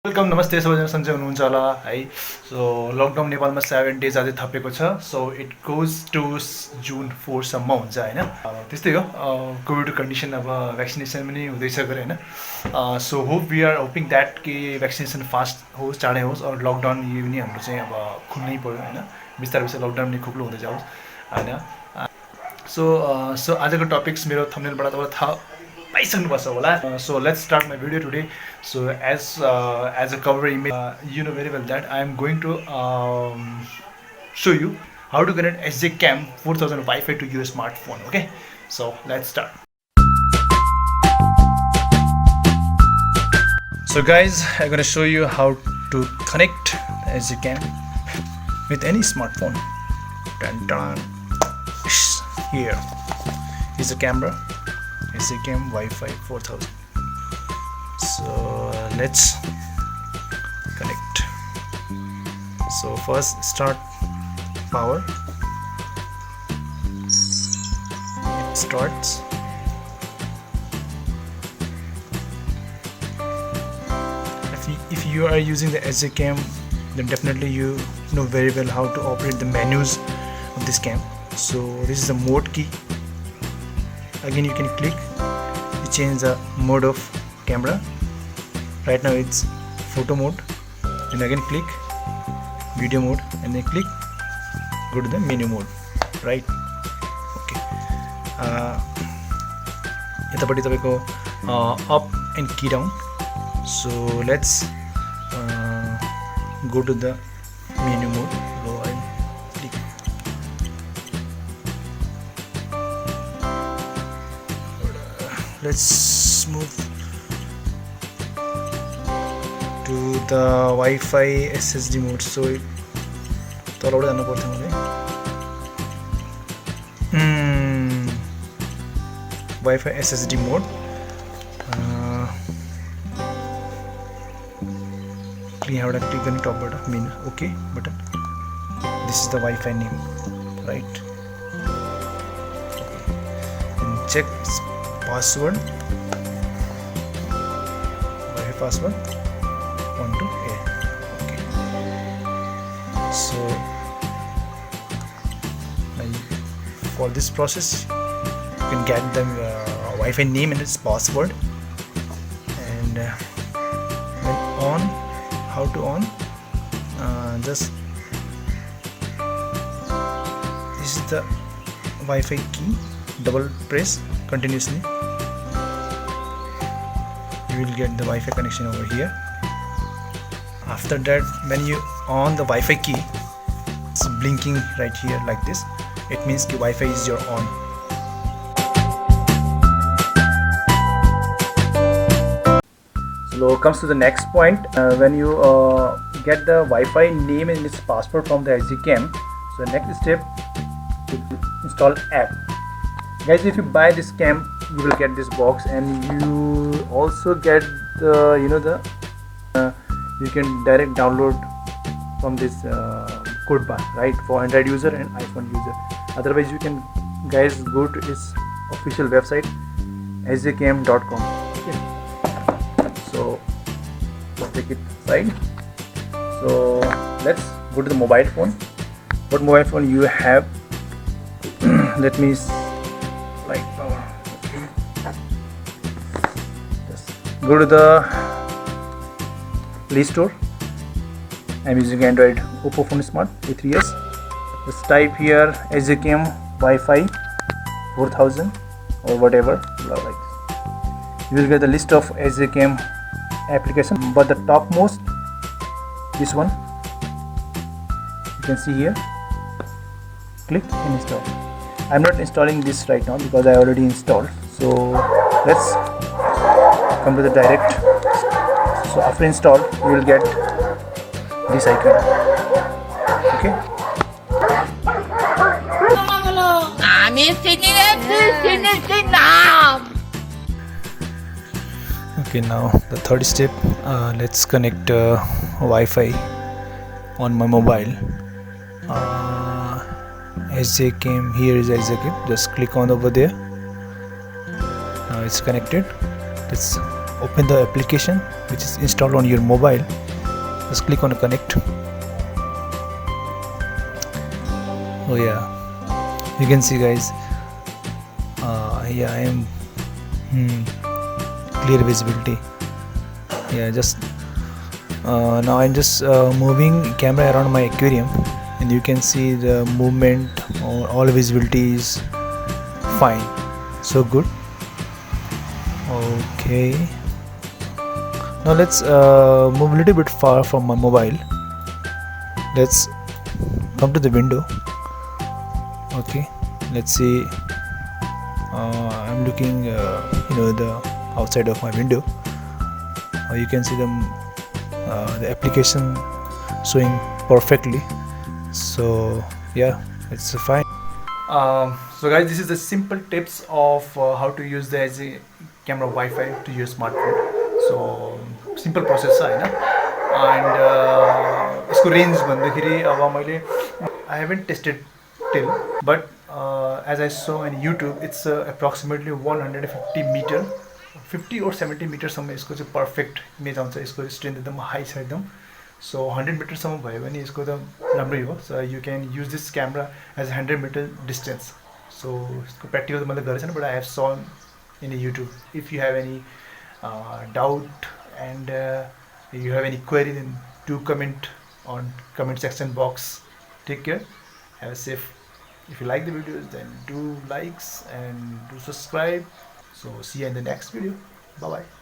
Welcome नमस्ते सबैजना सन्चै हुनुहुन्छ होला है। सो लकडाउन नेपालमा 7 डेज अझै थपेको छ। सो इट गोज टु जुन 4 सम्म हुन्छ होइन। त्यस्तै हो, कोभिड कन्डिसन अब भ्याक्सिनेसन पनि हुँदैछ गरे होइन। So hope we are hoping that कि भ्याक्सिनेसन फास्ट होस्, चाँडै होस्। अरू लकडाउन यो पनि हाम्रो चाहिँ अब खुल्नै पऱ्यो होइन। बिस्तारै बिस्तारै लकडाउन पनि खुल्लो हुँदै जाओस् होइन। सो आजको टपिक्स मेरो थम्बनेलबाट तपाईँलाई थाहा पाइसक्नुपर्छ होला। So let's start my video today. So as a cover image, you know very well that I am going to show you how to connect SJCAM 4000 Wi-Fi to your smartphone. Okay, so let's start. So guys, I'm gonna show you how to connect SJCAM with any smartphone. Dun, dun. Here is the camera. SJCAM Wi-Fi 4000. So let's connect. So first start power. It starts. If you are using the SJCAM, then definitely you know very well how to operate the menus of this cam. So this is the mode key. Again you can click to change the mode of camera. Right now it's photo mode, and again click video mode, and then click go to the menu mode, right? Okay, यतापट्टि तपाईको up and key down. So let's go to the menu mode. Go and click. Let's move to the Wi-Fi SSD mode. So तलबाट जानु पर्छ मलाई। Wi-Fi SSD mode. यहाँबाट click गर्ने टपबाट menu okay button. This is the Wi-Fi name, right? And check password. Wi-Fi password 12A. Okay. So for this process, you can get the Wi-Fi name and its password. And when on, how to on? Just this is the Wi-Fi key. Double press continuously. You will get the Wi-Fi connection over here. After that, when you on the Wi-Fi key, it's blinking right here like this. It means the Wi-Fi is your on. So comes to the next point. When you get the Wi-Fi name and its password from the SJCAM, so next step to install app. Guys, if you buy this cam, you will get this box, and you also get the you can direct download from this code bar, right, for Android user and iPhone user. Otherwise you can guys go to its official website sjcam.com. okay, so let's take it aside. So let's go to the mobile phone. What mobile phone you have? Let me light power. Just go to the Play Store. I'm using Android Oppo phone Smart A3s. Just type here SJCAM Wi-Fi 4000 or whatever like this. You will get the list of SJCAM application, but the topmost, this one you can see here. Click install. I'm not installing this right now because I already installed. So let's come to the direct. So after install, you will get this icon. Okay. Okay, now the third step. Let's connect Wi-Fi on my mobile. SJCAM, here is SJCAM. Just click on over there. Now it's connected. Let's open the application which is installed on your mobile. Just click on connect. Oh yeah, you can see guys, yeah, I am clear visibility. Yeah, just now I'm just moving camera around my aquarium, and you can see the movement, all visibility is fine, so good. Okay, now let's move a little bit far from my mobile. Let's come to the window. Okay, let's see. I'm looking the outside of my window. You can see the application showing perfectly, so yeah, it's fine. So guys, this is the simple tips of how to use the SJ camera Wi-Fi to your smartphone. So simple process है ना, and इसको range भन्दाखेरि अब मैले I haven't tested till, but as I saw in YouTube, it's approximately 150 meter, 50 or 70 meters सम्म इसको चाहिँ perfect image आउँछ. इसको strength एकदम high छ एकदम. So 100 meters सम्म भयो भने यसको त राम्रै हो. So you can use this camera as 100 meter distance. So इसको practical त मैले गरेको छैन, but I have saw in YouTube. If you have any doubt and you have any query, then do comment on comment section box. Take care, have a safe. If you like the videos, then do likes and do subscribe. So see you in the next video. Bye bye.